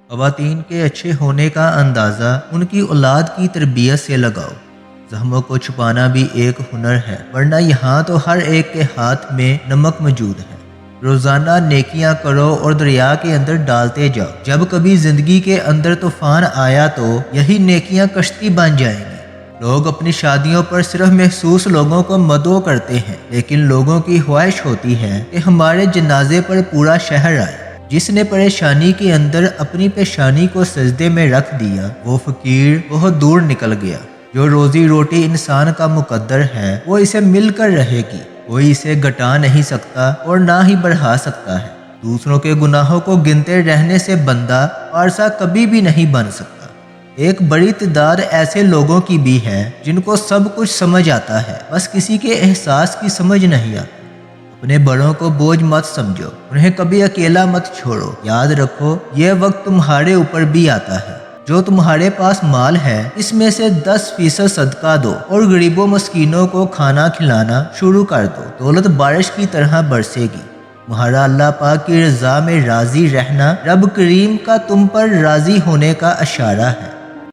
خواتین کے اچھے ہونے کا اندازہ ان کی اولاد کی تربیت سے لگاؤ۔ زخموں کو چھپانا بھی ایک ہنر ہے، ورنہ یہاں تو ہر ایک کے ہاتھ میں نمک موجود ہے۔ روزانہ نیکیاں کرو اور دریا کے اندر ڈالتے جاؤ۔ جب کبھی زندگی کے اندر طوفان آیا تو یہی نیکیاں کشتی بن جائیں گی۔ لوگ اپنی شادیوں پر صرف محسوس لوگوں کو مدعو کرتے ہیں، لیکن لوگوں کی خواہش ہوتی ہے کہ ہمارے جنازے پر پورا شہر آئے۔ جس نے پریشانی کے اندر اپنی پیشانی کو سجدے میں رکھ دیا، وہ فقیر بہت دور نکل گیا۔ جو روزی روٹی انسان کا مقدر ہے، وہ اسے مل کر رہے گی۔ کوئی اسے گھٹا نہیں سکتا اور نہ ہی بڑھا سکتا ہے۔ دوسروں کے گناہوں کو گنتے رہنے سے بندہ پارسا کبھی بھی نہیں بن سکتا۔ ایک بڑی تعداد ایسے لوگوں کی بھی ہے جن کو سب کچھ سمجھ آتا ہے، بس کسی کے احساس کی سمجھ نہیں آتی۔ اپنے بڑوں کو بوجھ مت سمجھو، انہیں کبھی اکیلا مت چھوڑو۔ یاد رکھو، یہ وقت تمہارے اوپر بھی آتا ہے۔ جو تمہارے پاس مال ہے، اس میں سے 10% صدقہ دو اور غریبوں مسکینوں کو کھانا کھلانا شروع کر دو۔ دولت بارش کی طرح برسے گی۔ تمہارا اللہ پاک کی رضا میں راضی رہنا رب کریم کا تم پر راضی ہونے کا اشارہ ہے۔